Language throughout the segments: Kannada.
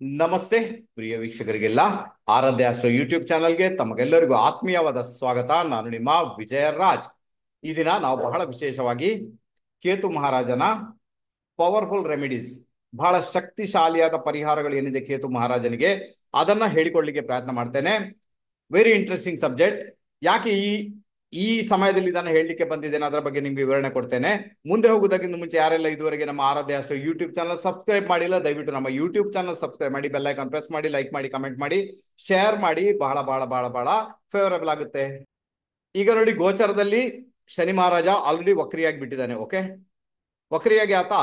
ನಮಸ್ತೆ ಪ್ರಿಯ ವೀಕ್ಷಕರಿಗೆಲ್ಲ ಆರಾಧ್ಯ ಅಸ್ಟ್ರೋ ಯೂಟ್ಯೂಬ್ ಚಾನಲ್ಗೆ ತಮಗೆಲ್ಲರಿಗೂ ಆತ್ಮೀಯವಾದ ಸ್ವಾಗತ. ನಾನು ನಿಮ್ಮ ವಿಜಯ ರಾಜ್. ಈ ದಿನ ನಾವು ಬಹಳ ವಿಶೇಷವಾಗಿ ಕೇತು ಮಹಾರಾಜನ ಪವರ್ಫುಲ್ ರೆಮಿಡೀಸ್, ಬಹಳ ಶಕ್ತಿಶಾಲಿಯಾದ ಪರಿಹಾರಗಳು ಏನಿದೆ ಕೇತು ಮಹಾರಾಜನಿಗೆ, ಅದನ್ನ ಹೇಳಿಕೊಳ್ಳಿಕ್ಕೆ ಪ್ರಯತ್ನ ಮಾಡ್ತೇನೆ. Very interesting subject. ಯಾಕೆ ಈ ಸಮಯದಲ್ಲಿ ಇದನ್ನು ಹೇಳಲಿಕ್ಕೆ ಬಂದಿದ್ದೇನೆ ಅದರ ಬಗ್ಗೆ ನಿಮ್ಗೆ ವಿವರಣೆ ಕೊಡ್ತೇನೆ. ಮುಂದೆ ಹೋಗುವುದಕ್ಕಿಂತ ಮುಂಚೆ ಯಾರೆಲ್ಲ ಇದುವರೆಗೆ ನಮ್ಮ ಆರಾಧ್ಯ ಅಷ್ಟು ಯೂಟ್ಯೂಬ್ ಚಾನಲ್ ಸಬ್ಸ್ಕ್ರೈಬ್ ಮಾಡಿಲ್ಲ, ದಯವಿಟ್ಟು ನಮ್ಮ ಯೂಟ್ಯೂಬ್ ಚಾನಲ್ ಸಬ್ಸ್ಕ್ರೈಬ್ ಮಾಡಿ, ಬೆಲ್ ಐಕಾನ್ ಪ್ರೆಸ್ ಮಾಡಿ, ಲೈಕ್ ಮಾಡಿ, ಕಮೆಂಟ್ ಮಾಡಿ, ಶೇರ್ ಮಾಡಿ. ಬಹಳ ಬಹಳ ಬಹಳ ಬಹಳ ಫೇವರಬಲ್ ಆಗುತ್ತೆ. ಈಗ ನೋಡಿ, ಗೋಚರದಲ್ಲಿ ಶನಿ ಮಹಾರಾಜ ಆಲ್ರೆಡಿ ವಕ್ರಿಯಾಗಿ ಬಿಟ್ಟಿದ್ದಾನೆ. ಓಕೆ, ವಕ್ರಿಯಾಗಿ ಆತ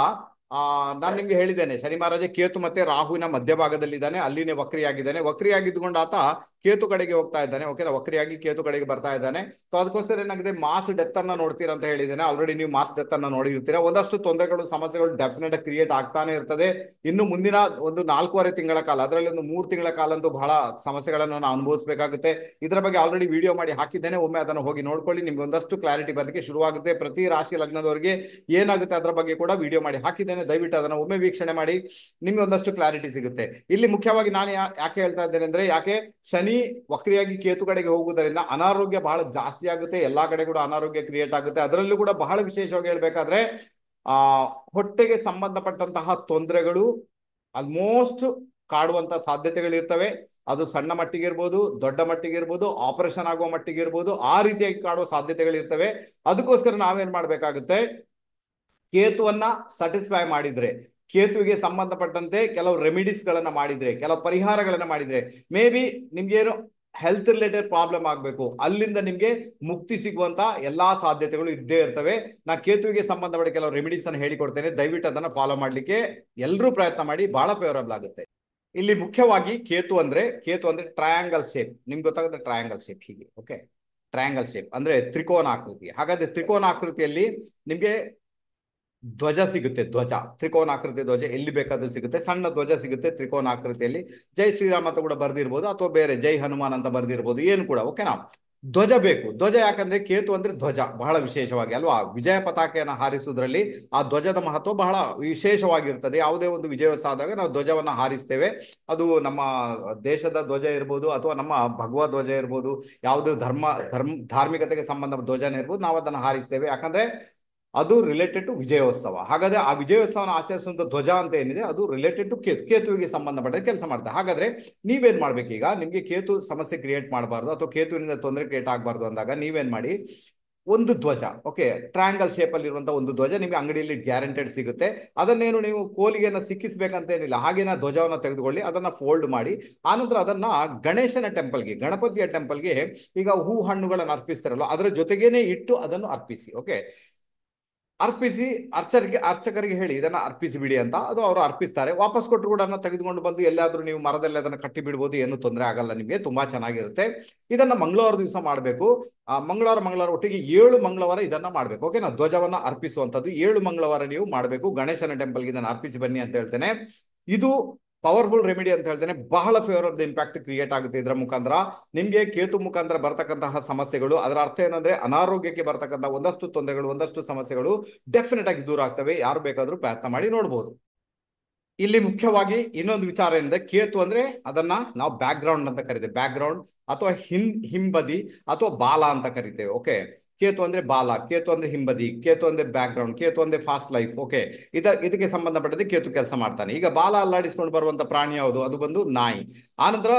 ನಾನು ನಿಮ್ಗೆ ಹೇಳಿದ್ದೇನೆ, ಶನಿ ಮಹಾರಾಜ ಕೇತು ಮತ್ತೆ ರಾಹುವಿನ ಮಧ್ಯಭಾಗದಲ್ಲಿದ್ದಾನೆ, ಅಲ್ಲಿನೇ ವಕ್ರಿಯಾಗಿದ್ದಾನೆ. ವಕ್ರಿಯಾಗಿದ್ದುಕೊಂಡು ಆತ ಕೇತು ಕಡೆಗೆ ಹೋಗ್ತಾ ಇದ್ದಾನೆ. ಓಕೆ, ವಕ್ರಿಯಾಗಿ ಕೇತು ಕಡೆಗೆ ಬರ್ತಾ ಇದ್ದಾನೆ. ಸೊ ಅದಕ್ಕೋಸ್ಕರ ಏನಾಗಿದೆ, ಮಾಸ್ ಡೆತ್ ಅನ್ನ ನೋಡ್ತೀರಾ ಅಂತ ಹೇಳಿದ್ದೇನೆ. ಆಲ್ರೆಡಿ ನೀವು ಮಾಸ್ ಡೆತ್ ಅನ್ನ ನೋಡಿರ್ತೀರಾ. ಒಂದಷ್ಟು ತೊಂದರೆಗಳು, ಸಮಸ್ಯೆಗಳು ಡೆಫಿನೆಟ್ ಕ್ರಿಯೇಟ್ ಆಗ್ತಾನೆ ಇರ್ತದೆ. ಇನ್ನು ಮುಂದಿನ ಒಂದು 4.5 ತಿಂಗಳ ಕಾಲ, ಅದರಲ್ಲಿ ಒಂದು 3 ತಿಂಗಳ ಕಾಲ ಅಂತೂ ಬಹಳ ಸಮಸ್ಯೆಗಳನ್ನು ನಾವು ಅನುಭವಿಸಬೇಕಾಗುತ್ತೆ. ಇದರ ಬಗ್ಗೆ ಆಲ್ರೆಡಿ ವಿಡಿಯೋ ಮಾಡಿ ಹಾಕಿದ್ದೇನೆ, ಒಮ್ಮೆ ಅದನ್ನು ಹೋಗಿ ನೋಡ್ಕೊಳ್ಳಿ. ನಿಮ್ಗೆ ಒಂದಷ್ಟು ಕ್ಲಾರಿಟಿ ಬರಲಿಕ್ಕೆ ಶುರುವಾಗುತ್ತೆ. ಪ್ರತಿ ರಾಶಿ ಲಗ್ನದವರಿಗೆ ಏನಾಗುತ್ತೆ ಅದರ ಬಗ್ಗೆ ಕೂಡ ವಿಡಿಯೋ ಮಾಡಿ ಹಾಕಿದ್ದೇನೆ, ದಯವಿಟ್ಟು ಅದನ್ನು ಒಮ್ಮೆ ವೀಕ್ಷಣೆ ಮಾಡಿ, ನಿಮ್ಗೆ ಒಂದಷ್ಟು ಕ್ಲಾರಿಟಿ ಸಿಗುತ್ತೆ. ಇಲ್ಲಿ ಮುಖ್ಯವಾಗಿ ನಾನು ಯಾಕೆ ಹೇಳ್ತಾ ಇದ್ದೇನೆ ಅಂದ್ರೆ, ಯಾಕೆ ಶನಿ ವಕ್ರಿಯಾಗಿ ಕೇತು ಕಡೆಗೆ ಹೋಗುವುದರಿಂದ ಅನಾರೋಗ್ಯ ಬಹಳ ಜಾಸ್ತಿ ಆಗುತ್ತೆ. ಎಲ್ಲಾ ಕಡೆ ಕೂಡ ಅನಾರೋಗ್ಯ ಕ್ರಿಯೇಟ್ ಆಗುತ್ತೆ. ಅದರಲ್ಲೂ ಕೂಡ ಬಹಳ ವಿಶೇಷವಾಗಿ ಹೇಳ್ಬೇಕಾದ್ರೆ ಹೊಟ್ಟೆಗೆ ಸಂಬಂಧಪಟ್ಟಂತಹ ತೊಂದರೆಗಳು ಆಲ್ಮೋಸ್ಟ್ ಕಾಡುವಂತ ಸಾಧ್ಯತೆಗಳಿರ್ತವೆ. ಅದು ಸಣ್ಣ ಮಟ್ಟಿಗೆ ಇರ್ಬೋದು, ದೊಡ್ಡ ಮಟ್ಟಿಗೆ ಇರ್ಬೋದು, ಆಪರೇಷನ್ ಆಗುವ ಮಟ್ಟಿಗೆ ಇರ್ಬೋದು, ಆ ರೀತಿಯಾಗಿ ಕಾಡುವ ಸಾಧ್ಯತೆಗಳಿರ್ತವೆ. ಅದಕ್ಕೋಸ್ಕರ ನಾವೇನ್ ಮಾಡ್ಬೇಕಾಗುತ್ತೆ, ಕೇತುವನ್ನ ಸ್ಯಾಟಿಸ್ಫೈ ಮಾಡಿದ್ರೆ, ಕೇತುವಿಗೆ ಸಂಬಂಧಪಟ್ಟಂತೆ ಕೆಲವು ರೆಮಿಡೀಸ್ ಗಳನ್ನ ಮಾಡಿದ್ರೆ, ಕೆಲವು ಪರಿಹಾರಗಳನ್ನ ಮಾಡಿದ್ರೆ, ಮೇ ಬಿ ನಿಮ್ಗೇನು ಹೆಲ್ತ್ ರಿಲೇಟೆಡ್ ಪ್ರಾಬ್ಲಮ್ ಆಗಬೇಕು, ಅಲ್ಲಿಂದ ನಿಮ್ಗೆ ಮುಕ್ತಿ ಸಿಗುವಂತ ಎಲ್ಲಾ ಸಾಧ್ಯತೆಗಳು ಇದ್ದೇ ಇರ್ತವೆ. ನಾ ಕೇತುವಿಗೆ ಸಂಬಂಧಪಟ್ಟ ಕೆಲವು ರೆಮಿಡೀಸ್ ಅನ್ನು ಹೇಳಿಕೊಡ್ತೇನೆ, ದಯವಿಟ್ಟು ಅದನ್ನ ಫಾಲೋ ಮಾಡ್ಲಿಕ್ಕೆ ಎಲ್ಲರೂ ಪ್ರಯತ್ನ ಮಾಡಿ, ಬಹಳ ಫೇವರಬಲ್ ಆಗುತ್ತೆ. ಇಲ್ಲಿ ಮುಖ್ಯವಾಗಿ ಕೇತು ಅಂದ್ರೆ ಟ್ರಯಾಂಗಲ್ ಶೇಪ್. ನಿಮ್ಗೆ ಗೊತ್ತಾಗುತ್ತೆ, ಟ್ರಯಾಂಗಲ್ ಶೇಪ್ ಹೀಗೆ. ಓಕೆ, ಟ್ರಯಾಂಗಲ್ ಶೇಪ್ ಅಂದ್ರೆ ತ್ರಿಕೋನಾಕೃತಿ. ಹಾಗಾದ್ರೆ ತ್ರಿಕೋನಾಕೃತಿಯಲ್ಲಿ ನಿಮ್ಗೆ ಧ್ವಜ ಸಿಗುತ್ತೆ. ಧ್ವಜ, ತ್ರಿಕೋನಾಕೃತಿ ಧ್ವಜ ಎಲ್ಲಿ ಬೇಕಾದ್ರೂ ಸಿಗುತ್ತೆ. ಸಣ್ಣ ಧ್ವಜ ಸಿಗುತ್ತೆ ತ್ರಿಕೋನಾಕೃತಿಯಲ್ಲಿ. ಜೈ ಶ್ರೀರಾಮ್ ಅಂತ ಕೂಡ ಬರ್ದಿರ್ಬೋದು, ಅಥವಾ ಬೇರೆ ಜೈ ಹನುಮಾನ್ ಅಂತ ಬರ್ದಿರ್ಬೋದು, ಏನು ಕೂಡ. ಓಕೆನಾ, ಧ್ವಜ ಬೇಕು. ಧ್ವಜ ಯಾಕಂದ್ರೆ ಕೇತು ಅಂದ್ರೆ ಧ್ವಜ ಬಹಳ ವಿಶೇಷವಾಗಿ ಅಲ್ವಾ, ವಿಜಯ ಪತಾಕೆಯನ್ನು ಹಾರಿಸುವುದರಲ್ಲಿ ಆ ಧ್ವಜದ ಮಹತ್ವ ಬಹಳ ವಿಶೇಷವಾಗಿರ್ತದೆ. ಯಾವುದೇ ಒಂದು ವಿಜಯೋತ್ಸವ ಆದಾಗ ನಾವು ಧ್ವಜವನ್ನ ಹಾರಿಸ್ತೇವೆ. ಅದು ನಮ್ಮ ದೇಶದ ಧ್ವಜ ಇರ್ಬೋದು, ಅಥವಾ ನಮ್ಮ ಭಗವ ಧ್ವಜ ಇರ್ಬೋದು, ಯಾವುದೇ ಧಾರ್ಮಿಕತೆಗೆ ಸಂಬಂಧ ಧ್ವಜನ ಇರ್ಬೋದು, ನಾವು ಅದನ್ನು ಹಾರಿಸ್ತೇವೆ. ಯಾಕಂದ್ರೆ ಅದು ರಿಲೇಟೆಡ್ ಟು ವಿಜಯೋತ್ಸವ. ಹಾಗಾದ್ರೆ ಆ ವಿಜಯೋತ್ಸವನ ಆಚರಿಸುವಂತ ಧ್ವಜ ಅಂತ ಏನಿದೆ, ಅದು ರಿಲೇಟೆಡ್ ಟು ಕೇತುವಿಗೆ ಸಂಬಂಧಪಟ್ಟ ಕೆಲಸ ಮಾಡ್ತಾರೆ. ಹಾಗಾದ್ರೆ ನೀವೇನ್ ಮಾಡ್ಬೇಕೀಗ, ನಿಮ್ಗೆ ಕೇತು ಸಮಸ್ಯೆ ಕ್ರಿಯೇಟ್ ಮಾಡಬಾರ್ದು ಅಥವಾ ಕೇತುವಿನಿಂದ ತೊಂದರೆ ಕ್ರಿಯೇಟ್ ಆಗಬಾರ್ದು ಅಂದಾಗ ನೀವೇನ್ ಮಾಡಿ, ಒಂದು ಧ್ವಜ, ಓಕೆ, ಟ್ರಯಾಂಗಲ್ ಶೇಪ್ ಅಲ್ಲಿ ಇರುವಂತಹ ಒಂದು ಧ್ವಜ ನಿಮ್ಗೆ ಅಂಗಡಿಯಲ್ಲಿ ಗ್ಯಾರಂಟೆಡ್ ಸಿಗುತ್ತೆ. ಅದನ್ನೇನು ನೀವು ಕೋಲಿಗೆನ ಸಿಕ್ಕಿಸ್ಬೇಕಂತ ಏನಿಲ್ಲ, ಹಾಗೇನ ಧ್ವಜವನ್ನ ತೆಗೆದುಕೊಳ್ಳಿ, ಅದನ್ನ ಫೋಲ್ಡ್ ಮಾಡಿ, ಆನಂತರ ಅದನ್ನ ಗಣೇಶನ ಟೆಂಪಲ್ಗೆ, ಗಣಪತಿಯ ಟೆಂಪಲ್ಗೆ ಈಗ ಹೂ ಹಣ್ಣುಗಳನ್ನು ಅರ್ಪಿಸ್ತಾರಲ್ಲ, ಅದರ ಜೊತೆಗೇನೆ ಇಟ್ಟು ಅದನ್ನು ಅರ್ಪಿಸಿ. ಓಕೆ, ಅರ್ಪಿಸಿ, ಅರ್ಚಕರಿಗೆ ಹೇಳಿ ಇದನ್ನ ಅರ್ಪಿಸಿ ಬಿಡಿ ಅಂತ. ಅದು ಅವರು ಅರ್ಪಿಸ್ತಾರೆ. ವಾಪಸ್ ಕೊಟ್ಟರು ಕೂಡ ಅದನ್ನ ತೆಗೆದುಕೊಂಡು ಬಂದು ಎಲ್ಲಾದ್ರೂ ನೀವು ಮರದಲ್ಲಿ ಅದನ್ನ ಕಟ್ಟಿ ಬಿಡ್ಬೋದು, ಏನು ತೊಂದರೆ ಆಗಲ್ಲ ನಿಮ್ಗೆ, ತುಂಬಾ ಚೆನ್ನಾಗಿರುತ್ತೆ. ಇದನ್ನ ಮಂಗಳವಾರ ದಿವಸ ಮಾಡಬೇಕು. ಮಂಗಳವಾರ ಒಟ್ಟಿಗೆ 7 ಮಂಗಳವಾರ ಇದನ್ನ ಮಾಡ್ಬೇಕು. ಓಕೆನಾ, ಧ್ವಜವನ್ನ ಅರ್ಪಿಸುವಂತದ್ದು 7 ಮಂಗಳವಾರ ನೀವು ಮಾಡಬೇಕು. ಗಣೇಶನ ಟೆಂಪಲ್ಗೆ ಇದನ್ನ ಅರ್ಪಿಸಿ ಬನ್ನಿ ಅಂತ ಹೇಳ್ತೇನೆ. ಇದು ಪವರ್ಫುಲ್ ರೆಮಿಡಿ ಅಂತ ಹೇಳ್ತೇನೆ. ಬಹಳ ಫೇವರಬಲ್ ಇಂಪ್ಯಾಕ್ಟ್ ಕ್ರಿಯೇಟ್ ಆಗುತ್ತೆ ಇದರ ಮುಖಾಂತರ. ನಿಮ್ಗೆ ಕೇತು ಮುಖಾಂತರ ಬರ್ತಕ್ಕಂತಹ ಸಮಸ್ಯೆಗಳು, ಅದರ ಅರ್ಥ ಏನಂದ್ರೆ ಅನಾರೋಗ್ಯಕ್ಕೆ ಬರ್ತಕ್ಕಂತಹ ಒಂದಷ್ಟು ತೊಂದರೆಗಳು, ಒಂದಷ್ಟು ಸಮಸ್ಯೆಗಳು ಡೆಫಿನೆಟ್ ಆಗಿ ದೂರ ಆಗ್ತವೆ. ಯಾರು ಬೇಕಾದ್ರೂ ಪ್ರಯತ್ನ ಮಾಡಿ ನೋಡ್ಬೋದು. ಇಲ್ಲಿ ಮುಖ್ಯವಾಗಿ ಇನ್ನೊಂದು ವಿಚಾರ ಏನಂದ್ರೆ, ಕೇತು ಅಂದ್ರೆ ಅದನ್ನ ನಾವು ಬ್ಯಾಕ್ ಗ್ರೌಂಡ್ ಅಂತ ಕರಿತೇವೆ. ಬ್ಯಾಕ್ ಗ್ರೌಂಡ್ ಅಥವಾ ಹಿಂಬದಿ ಅಥವಾ ಬಾಲ ಅಂತ ಕರಿತೇವೆ. ಓಕೆ, ಕೇತು ಅಂದ್ರೆ ಬಾಲ, ಕೇತು ಅಂದ್ರೆ ಹಿಂಬದಿ, ಕೇತು ಅಂದ್ರೆ ಬ್ಯಾಕ್ ಗ್ರೌಂಡ್, ಕೇತು ಅಂದ್ರೆ ಫಾಸ್ಟ್ ಲೈಫ್. ಓಕೆ, ಇದಕ್ಕೆ ಸಂಬಂಧಪಟ್ಟಂತೆ ಕೇತು ಕೆಲಸ ಮಾಡ್ತಾನೆ. ಈಗ ಬಾಲ ಅಲ್ಲಾಡಿಸ್ಕೊಂಡು ಬರುವಂತ ಪ್ರಾಣಿ ಯಾವುದು, ಅದು ಬಂದು ನಾಯಿ. ಆನಂತರ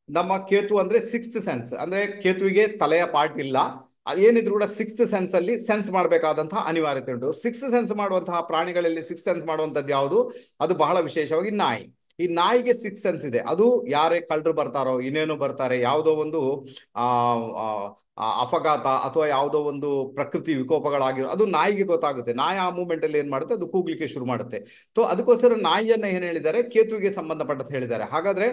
ನಮ್ಮ ಕೇತು ಅಂದ್ರೆ ಸಿಕ್ಸ್ತ್ ಸೆನ್ಸ್, ಅಂದ್ರೆ ಕೇತುವಿಗೆ ತಲೆಯ ಪಾರ್ಟ್ ಇಲ್ಲ, ಏನಿದ್ರು ಕೂಡ ಸಿಕ್ಸ್ತ್ ಸೆನ್ಸ್ ಅಲ್ಲಿ ಸೆನ್ಸ್ ಮಾಡಬೇಕಾದಂತಹ ಅನಿವಾರ್ಯತೆ ಉಂಟು. ಸಿಕ್ಸ್ತ್ ಸೆನ್ಸ್ ಮಾಡುವಂತಹ ಪ್ರಾಣಿಗಳಲ್ಲಿ ಸಿಕ್ಸ್ ಸೆನ್ಸ್ ಮಾಡುವಂತದ್ದು ಯಾವುದು, ಅದು ಬಹಳ ವಿಶೇಷವಾಗಿ ನಾಯಿ. ಈ ನಾಯಿಗೆ ಸಿಕ್ಸ್ ಸೆನ್ಸ್ ಇದೆ. ಅದು ಯಾರೇ ಕಳ್ಳರು ಬರ್ತಾರೋ, ಇನ್ನೇನು ಬರ್ತಾರೆ, ಯಾವುದೋ ಒಂದು ಆ ಅಪಘಾತ ಅಥವಾ ಯಾವುದೋ ಒಂದು ಪ್ರಕೃತಿ ವಿಕೋಪಗಳಾಗಿರೋ, ಅದು ನಾಯಿಗೆ ಗೊತ್ತಾಗುತ್ತೆ. ನಾಯಿ ಆ ಮೂಮೆಂಟ್ ಅಲ್ಲಿ ಏನ್ ಮಾಡುತ್ತೆ, ಅದು ಕೂಗ್ಲಿಕ್ಕೆ ಶುರು ಮಾಡುತ್ತೆ. ಸೊ ಅದಕ್ಕೋಸ್ಕರ ನಾಯಿಯನ್ನ ಏನ್ ಹೇಳಿದ್ದಾರೆ, ಕೇತುವಿಗೆ ಸಂಬಂಧಪಟ್ಟಂತ ಹೇಳಿದ್ದಾರೆ. ಹಾಗಾದ್ರೆ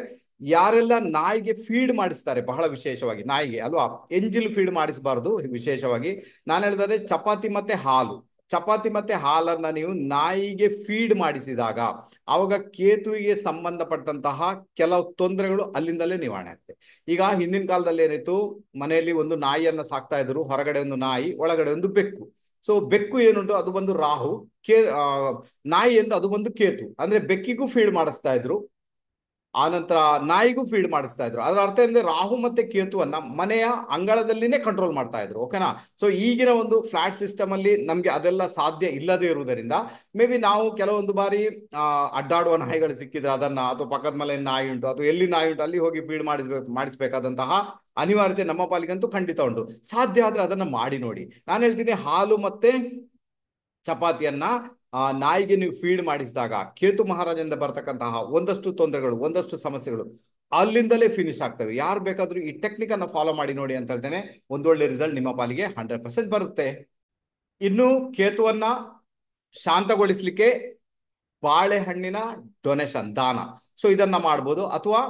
ಯಾರೆಲ್ಲ ನಾಯಿಗೆ ಫೀಡ್ ಮಾಡಿಸ್ತಾರೆ, ಬಹಳ ವಿಶೇಷವಾಗಿ ನಾಯಿಗೆ ಅಲ್ವಾ, ಎಂಜಿಲ್ ಫೀಡ್ ಮಾಡಿಸಬಾರ್ದು. ವಿಶೇಷವಾಗಿ ನಾನು ಹೇಳಿದರೆ ಚಪಾತಿ ಮತ್ತೆ ಹಾಲನ್ನ ನೀವು ನಾಯಿಗೆ ಫೀಡ್ ಮಾಡಿಸಿದಾಗ, ಅವಾಗ ಕೇತುವಿಗೆ ಸಂಬಂಧಪಟ್ಟಂತಹ ಕೆಲವು ತೊಂದರೆಗಳು ಅಲ್ಲಿಂದಲೇ ನಿವಾರಣೆ ಆಗ್ತದೆ. ಈಗ ಹಿಂದಿನ ಕಾಲದಲ್ಲಿ ಏನಿತ್ತು, ಮನೆಯಲ್ಲಿ ಒಂದು ನಾಯಿಯನ್ನ ಸಾಕ್ತಾ ಇದ್ರು. ಹೊರಗಡೆ ಒಂದು ನಾಯಿ, ಒಳಗಡೆ ಒಂದು ಬೆಕ್ಕು. ಸೊ ಬೆಕ್ಕು ಏನುಂಟು, ಅದು ಬಂದು ರಾಹು. ನಾಯಿ ಅಂದ್ರೆ ಅದು ಬಂದು ಕೇತು. ಅಂದ್ರೆ ಬೆಕ್ಕಿಗೂ ಫೀಡ್ ಮಾಡಿಸ್ತಾ ಇದ್ರು, ಆನಂತರ ನಾಯಿಗೂ ಫೀಡ್ ಮಾಡಿಸ್ತಾ ಇದ್ರು. ಅದರ ಅರ್ಥ ಏನಂದ್ರೆ ರಾಹು ಮತ್ತೆ ಕೇತುವನ್ನ ಮನೆಯ ಅಂಗಳದಲ್ಲಿನೇ ಕಂಟ್ರೋಲ್ ಮಾಡ್ತಾ ಇದ್ರು. ಓಕೆನಾ. ಸೊ ಈಗಿನ ಒಂದು ಫ್ಲಾಟ್ ಸಿಸ್ಟಮ್ ಅಲ್ಲಿ ನಮ್ಗೆ ಅದೆಲ್ಲ ಸಾಧ್ಯ ಇಲ್ಲದೆ ಇರುವುದರಿಂದ ಮೇ ಬಿ ನಾವು ಕೆಲವೊಂದು ಬಾರಿ ಅಡ್ಡಾಡುವ ನಾಯಿಗಳು ಸಿಕ್ಕಿದ್ರೆ ಅದನ್ನ, ಅಥವಾ ಪಕ್ಕದ ಮನೆ ನಾಯಿ ಉಂಟು ಅಥವಾ ಎಲ್ಲಿ ನಾಯಿ ಉಂಟು ಅಲ್ಲಿ ಹೋಗಿ ಫೀಡ್ ಮಾಡಿಸ್ಬೇಕಾದಂತಹ ಅನಿವಾರ್ಯತೆ ನಮ್ಮ ಪಾಲಿಗಂತೂ ಖಂಡಿತ ಉಂಟು. ಸಾಧ್ಯ ಆದ್ರೆ ಅದನ್ನ ಮಾಡಿ ನೋಡಿ. ನಾನು ಹೇಳ್ತೀನಿ, ಹಾಲು ಮತ್ತೆ ಚಪಾತಿಯನ್ನ ನಾಯಿಗೆ ನೀವು ಫೀಡ್ ಮಾಡಿಸಿದಾಗ ಕೇತು ಮಹಾರಾಜನಿಂದ ಬರ್ತಕ್ಕಂತಹ ಒಂದಷ್ಟು ತೊಂದರೆಗಳು, ಒಂದಷ್ಟು ಸಮಸ್ಯೆಗಳು ಅಲ್ಲಿಂದಲೇ ಫಿನಿಶ್ ಆಗ್ತವೆ. ಯಾರು ಬೇಕಾದ್ರೂ ಈ ಟೆಕ್ನಿಕ್ ಅನ್ನ ಫಾಲೋ ಮಾಡಿ ನೋಡಿ ಅಂತ ಹೇಳ್ತೇನೆ, ಒಂದೊಳ್ಳೆ ರಿಸಲ್ಟ್ ನಿಮ್ಮ ಪಾಲಿಗೆ 100% ಬರುತ್ತೆ. ಇನ್ನು ಕೇತುವನ್ನ ಶಾಂತಗೊಳಿಸ್ಲಿಕ್ಕೆ ಬಾಳೆಹಣ್ಣಿನ ಡೊನೇಷನ್, ದಾನ, ಸೊ ಇದನ್ನ ಮಾಡ್ಬೋದು. ಅಥವಾ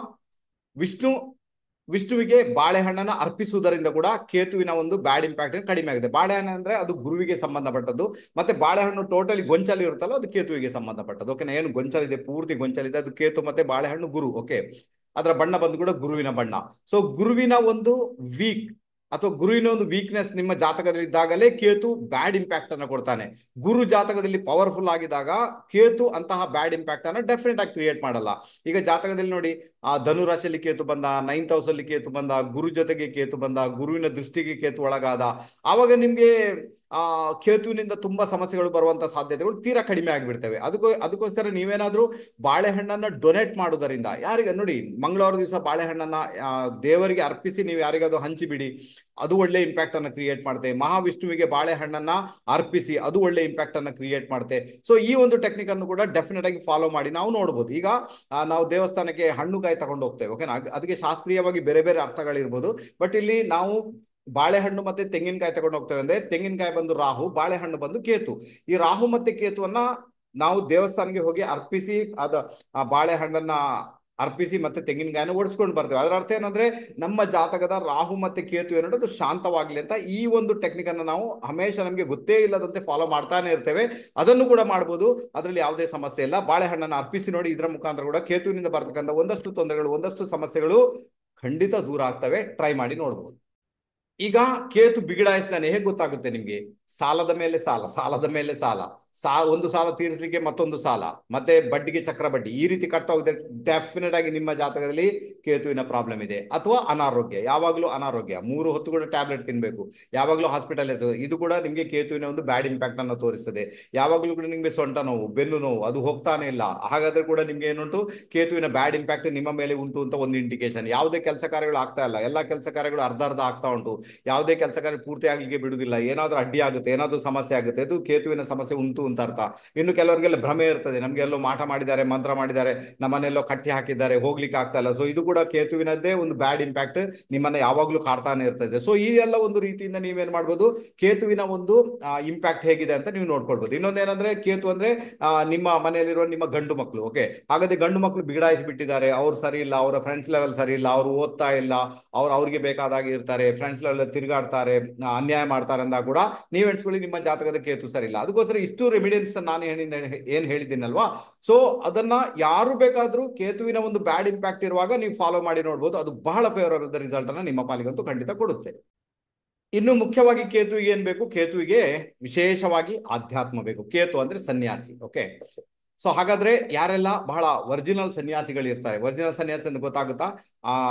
ವಿಷ್ಣುವಿಗೆ ಬಾಳೆಹಣ್ಣನ್ನ ಅರ್ಪಿಸುವುದರಿಂದ ಕೂಡ ಕೇತುವಿನ ಒಂದು ಬ್ಯಾಡ್ ಇಂಪ್ಯಾಕ್ಟ್ ಕಡಿಮೆ ಆಗಿದೆ. ಬಾಳೆಹಣ್ಣು ಅಂದ್ರೆ ಅದು ಗುರುವಿಗೆ ಸಂಬಂಧಪಟ್ಟದ್ದು, ಮತ್ತೆ ಬಾಳೆಹಣ್ಣು ಟೋಟಲಿ ಗೊಂಚಲು ಇರುತ್ತಲ್ಲ ಅದು ಕೇತುವಿಗೆ ಸಂಬಂಧಪಟ್ಟದ್ದು. ಓಕೆನಾ. ಏನು ಗೊಂಚಲಿದೆ, ಪೂರ್ತಿ ಗೊಂಚಲಿದೆ, ಅದು ಕೇತು ಮತ್ತೆ ಬಾಳೆಹಣ್ಣು ಗುರು. ಓಕೆ. ಅದರ ಬಣ್ಣ ಬಂದು ಕೂಡ ಗುರುವಿನ ಬಣ್ಣ. ಸೊ ಗುರುವಿನ ಒಂದು ವೀಕ್ ಅಥವಾ ಗುರುವಿನ ಒಂದು ವೀಕ್ನೆಸ್ ನಿಮ್ಮ ಜಾತಕದಲ್ಲಿ ಇದ್ದಾಗಲೇ ಕೇತು ಬ್ಯಾಡ್ ಇಂಪ್ಯಾಕ್ಟ್ ಅನ್ನು ಕೊಡ್ತಾನೆ. ಗುರು ಜಾತಕದಲ್ಲಿ ಪವರ್ಫುಲ್ ಆಗಿದಾಗ ಕೇತು ಅಂತಹ ಬ್ಯಾಡ್ ಇಂಪ್ಯಾಕ್ಟ್ ಅನ್ನು ಡೆಫಿನೆಟ್ ಆಗಿ ಕ್ರಿಯೇಟ್ ಮಾಡಲ್ಲ. ಈಗ ಜಾತಕದಲ್ಲಿ ನೋಡಿ, ಧನು ರಾಶಿಯಲ್ಲಿ ಕೇತು ಬಂದ, 9th ಹೌಸ್ ಅಲ್ಲಿ ಕೇತು ಬಂದ, ಗುರು ಜೊತೆಗೆ ಕೇತು ಬಂದ, ಗುರುವಿನ ದೃಷ್ಟಿಗೆ ಕೇತು ಒಳಗಾದ, ಆವಾಗ ನಿಮ್ಗೆ ಕೇತುವಿನಿಂದ ತುಂಬಾ ಸಮಸ್ಯೆಗಳು ಬರುವಂತ ಸಾಧ್ಯತೆಗಳು ತೀರಾ ಕಡಿಮೆ ಆಗಿಬಿಡ್ತವೆ. ಅದಕ್ಕೋಸ್ಕರ ನೀವೇನಾದ್ರೂ ಬಾಳೆಹಣ್ಣನ್ನ ಡೊನೇಟ್ ಮಾಡುವುದರಿಂದ, ಯಾರಿಗೆ ನೋಡಿ, ಮಂಗಳವಾರ ದಿವಸ ಬಾಳೆಹಣ್ಣನ್ನ ದೇವರಿಗೆ ಅರ್ಪಿಸಿ ನೀವು ಯಾರಿಗಾದ್ರೂ ಹಂಚಿಬಿಡಿ, ಅದು ಒಳ್ಳೆ ಇಂಪ್ಯಾಕ್ಟ್ ಅನ್ನು ಕ್ರಿಯೇಟ್ ಮಾಡುತ್ತೆ. ಮಹಾವಿಷ್ಣುವಿಗೆ ಬಾಳೆಹಣ್ಣನ್ನ ಅರ್ಪಿಸಿ, ಅದು ಒಳ್ಳೆ ಇಂಪ್ಯಾಕ್ಟ್ ಅನ್ನು ಕ್ರಿಯೇಟ್ ಮಾಡುತ್ತೆ. ಸೊ ಈ ಒಂದು ಟೆಕ್ನಿಕ್ ಅನ್ನು ಕೂಡ ಡೆಫಿನೆಟ್ ಆಗಿ ಫಾಲೋ ಮಾಡಿ ನಾವು ನೋಡ್ಬೋದು. ಈಗ ನಾವು ದೇವಸ್ಥಾನಕ್ಕೆ ಹಣ್ಣುಕಾಯಿ ತಗೊಂಡು ಹೋಗ್ತೇವೆ. ಓಕೆನಾ. ಅದಕ್ಕೆ ಶಾಸ್ತ್ರೀಯವಾಗಿ ಬೇರೆ ಬೇರೆ ಅರ್ಥಗಳಿರ್ಬೋದು. ಬಟ್ ಇಲ್ಲಿ ನಾವು ಬಾಳೆಹಣ್ಣು ಮತ್ತೆ ತೆಂಗಿನಕಾಯಿ ತಗೊಂಡು ಹೋಗ್ತೇವೆ ಅಂದ್ರೆ, ತೆಂಗಿನಕಾಯಿ ಬಂದು ರಾಹು, ಬಾಳೆಹಣ್ಣು ಬಂದು ಕೇತು. ಈ ರಾಹು ಮತ್ತೆ ಕೇತುವನ್ನ ನಾವು ದೇವಸ್ಥಾನಕ್ಕೆ ಹೋಗಿ ಅರ್ಪಿಸಿ, ಆ ಬಾಳೆಹಣ್ಣನ್ನ ಅರ್ಪಿಸಿ ಮತ್ತೆ ತೆಂಗಿನಕಾಯಿನ ಓಡಿಸ್ಕೊಂಡು ಬರ್ತೇವೆ. ಅದರ ಅರ್ಥ ಏನಂದ್ರೆ ನಮ್ಮ ಜಾತಕದ ರಾಹು ಮತ್ತೆ ಕೇತು ಏನೋದು ಶಾಂತವಾಗ್ಲಿ ಅಂತ ಈ ಒಂದು ಟೆಕ್ನಿಕ್ ಅನ್ನು ನಾವು ಹಮೇಶ ನಮಗೆ ಗೊತ್ತೇ ಇಲ್ಲದಂತೆ ಫಾಲೋ ಮಾಡ್ತಾನೆ ಇರ್ತೇವೆ. ಅದನ್ನು ಕೂಡ ಮಾಡ್ಬೋದು, ಅದರಲ್ಲಿ ಯಾವುದೇ ಸಮಸ್ಯೆ ಇಲ್ಲ. ಬಾಳೆಹಣ್ಣನ್ನು ಅರ್ಪಿಸಿ ನೋಡಿ, ಇದರ ಮುಖಾಂತರ ಕೂಡ ಕೇತುವಿನಿಂದ ಬರ್ತಕ್ಕಂಥ ಒಂದಷ್ಟು ತೊಂದರೆಗಳು, ಒಂದಷ್ಟು ಸಮಸ್ಯೆಗಳು ಖಂಡಿತ ದೂರ ಆಗ್ತವೆ. ಟ್ರೈ ಮಾಡಿ ನೋಡ್ಬೋದು. ಈಗ ಕೇತು ಬಿಗಡಾಯಿಸ್ತಾನೆ ಹೇಗೆ ಗೊತ್ತಾಗುತ್ತೆ ನಿಮ್ಗೆ? ಸಾಲದ ಮೇಲೆ ಸಾಲ, ಸಾಲದ ಮೇಲೆ ಸಾಲ, ಒಂದು ಸಾಲ ತೀರಿಸಲಿಕ್ಕೆ ಮತ್ತೊಂದು ಸಾಲ, ಮತ್ತೆ ಬಡ್ಡಿಗೆ ಚಕ್ರ ಬಡ್ಡಿ, ಈ ರೀತಿ ಕಟ್ತಾ ಹೋಗುತ್ತೆ. ಡೆಫಿನೆಟ್ ಆಗಿ ನಿಮ್ಮ ಜಾತಕದಲ್ಲಿ ಕೇತುವಿನ ಪ್ರಾಬ್ಲಮ್ ಇದೆ. ಅಥವಾ ಅನಾರೋಗ್ಯ, ಯಾವಾಗಲೂ ಅನಾರೋಗ್ಯ, 3 ಹೊತ್ತು ಕೂಡ ಟ್ಯಾಬ್ಲೆಟ್ ತಿನ್ಬೇಕು, ಯಾವಾಗಲೂ ಹಾಸ್ಪಿಟಲ್, ಇದು ಕೂಡ ನಿಮ್ಗೆ ಕೇತುವಿನ ಒಂದು ಬ್ಯಾಡ್ ಇಂಪ್ಯಾಕ್ಟ್ ಅನ್ನು ತೋರಿಸ್ತದೆ. ಯಾವಾಗಲೂ ಕೂಡ ನಿಮ್ಗೆ ಸೊಂಟ ನೋವು, ಬೆನ್ನು ನೋವು, ಅದು ಹೋಗ್ತಾನೆ ಇಲ್ಲ, ಹಾಗಾದ್ರೆ ಕೂಡ ನಿಮ್ಗೆ ಏನುಂಟು, ಕೇತುವಿನ ಬ್ಯಾಡ್ ಇಂಪ್ಯಾಕ್ಟ್ ನಿಮ್ಮ ಮೇಲೆ ಉಂಟು ಅಂತ ಒಂದು ಇಂಡಿಕೇಶನ್. ಯಾವುದೇ ಕೆಲಸ ಕಾರ್ಯಗಳು ಆಗ್ತಾ ಇಲ್ಲ, ಎಲ್ಲಾ ಕೆಲಸ ಕಾರ್ಯಗಳು ಅರ್ಧ ಅರ್ಧ ಆಗ್ತಾ ಉಂಟು, ಯಾವುದೇ ಕೆಲಸ ಕಾರ್ಯ ಪೂರ್ತಿ ಆಗ್ಲಿಕ್ಕೆ ಬಿಡುದಿಲ್ಲ, ಏನಾದ್ರೂ ಅಡ್ಡಿ ಆಗುತ್ತೆ, ಏನಾದ್ರೂ ಸಮಸ್ಯೆ ಆಗುತ್ತೆ, ಅದು ಕೇತುವಿನ ಸಮಸ್ಯೆ ಉಂಟು ಅಂತ ಅರ್ಥ. ಇನ್ನು ಕೆಲವರಿಗೆಲ್ಲ ಭ್ರಮೆ ಇರ್ತದೆ, ನಮ್ಗೆ ಎಲ್ಲೋ ಮಾಟ ಮಾಡಿದ್ದಾರೆ, ಮಂತ್ರ ಮಾಡಿದ್ದಾರೆ, ನಮ್ಮನ್ನೆಲ್ಲೋ ಕಟ್ಟಿ ಹಾಕಿದ್ದಾರೆ, ಹೋಗ್ಲಿಕ್ಕೆ ಆಗ್ತಾ ಇಲ್ಲ. ಸೊ ಇದು ಕೂಡ ಕೇತುವಿನದ್ದೇ ಒಂದು ಬ್ಯಾಡ್ ಇಂಪ್ಯಾಕ್ಟ್ ನಿಮ್ಮನ್ನ ಯಾವಾಗ್ಲೂ ಕಾಡ್ತಾನೆ ಇರ್ತದೆ. ಸೊ ಈ ಎಲ್ಲ ಒಂದು ರೀತಿಯಿಂದ ನೀವೇನ್ ಮಾಡ್ಬೋದು, ಕೇತುವಿನ ಒಂದು ಇಂಪ್ಯಾಕ್ಟ್ ಹೇಗಿದೆ ಅಂತ ನೀವು ನೋಡ್ಕೊಳ್ಬಹುದು. ಇನ್ನೊಂದೇನಂದ್ರೆ, ಕೇತು ಅಂದ್ರೆ ನಿಮ್ಮ ಮನೆಯಲ್ಲಿರುವ ನಿಮ್ಮ ಗಂಡು ಮಕ್ಕಳು. ಓಕೆ. ಹಾಗಾದ್ರೆ ಗಂಡು ಮಕ್ಕಳು ಬಿಗಡಾಯಿಸಿ ಬಿಟ್ಟಿದ್ದಾರೆ, ಅವ್ರು ಸರಿ ಇಲ್ಲ, ಅವರ ಫ್ರೆಂಡ್ಸ್ ಲೆವೆಲ್ ಸರಿ ಇಲ್ಲ, ಅವ್ರು ಓದ್ತಾ ಇಲ್ಲ, ಅವ್ರಿಗೆ ಬೇಕಾದಾಗಿ ಇರ್ತಾರೆ, ಫ್ರೆಂಡ್ಸ್ ಲೆವೆಲ್ ತಿರುಗಾಡ್ತಾರೆ, ಅನ್ಯಾಯ ಮಾಡ್ತಾರೆ ಅಂದಾಗ ಕೂಡ ನೀವ್ ಎಣಿಸ್ಕೊಳ್ಳಿ ನಿಮ್ಮ ಜಾತಕದ ಕೇತು ಸರಿ ಇಲ್ಲ. ಅದಕ್ಕೋಸ್ಕರ ಇಷ್ಟು ರೆಮಿಡಿಯನ್ಸ್ ನಾನು ಏನ್ ಹೇಳಿದ್ದೀನಲ್ವಾ, ಸೊ ಅದನ್ನ ಯಾರು ಬೇಕಾದ್ರೂ ಕೇತುವಿನ ಒಂದು ಬ್ಯಾಡ್ ಇಂಪ್ಯಾಕ್ಟ್ ಇರುವಾಗ ನೀವು ಫಾಲೋ ಮಾಡಿ ನೋಡ್ಬೋದು. ಅದು ಬಹಳ ಫೇವರಬಲ್ ರಿಸಲ್ಟ್ ಅನ್ನ ನಿಮ್ಮ ಪಾಲಿಗಂತೂ ಖಂಡಿತ ಕೊಡುತ್ತೆ. ಇನ್ನು ಮುಖ್ಯವಾಗಿ ಕೇತುವಿಗೆ ಏನ್ ಬೇಕು? ಕೇತುವಿಗೆ ವಿಶೇಷವಾಗಿ ಆಧ್ಯಾತ್ಮ ಬೇಕು. ಕೇತು ಅಂದ್ರೆ ಸನ್ಯಾಸಿ. ಓಕೆ. ಸೊ ಹಾಗಾದ್ರೆ ಯಾರೆಲ್ಲ ಬಹಳ ಒರಿಜಿನಲ್ ಸನ್ಯಾಸಿಗಳು ಇರ್ತಾರೆ, ಒರಿಜಿನಲ್ ಸನ್ಯಾಸಿ ಅಂತ ಗೊತ್ತಾಗುತ್ತಾ?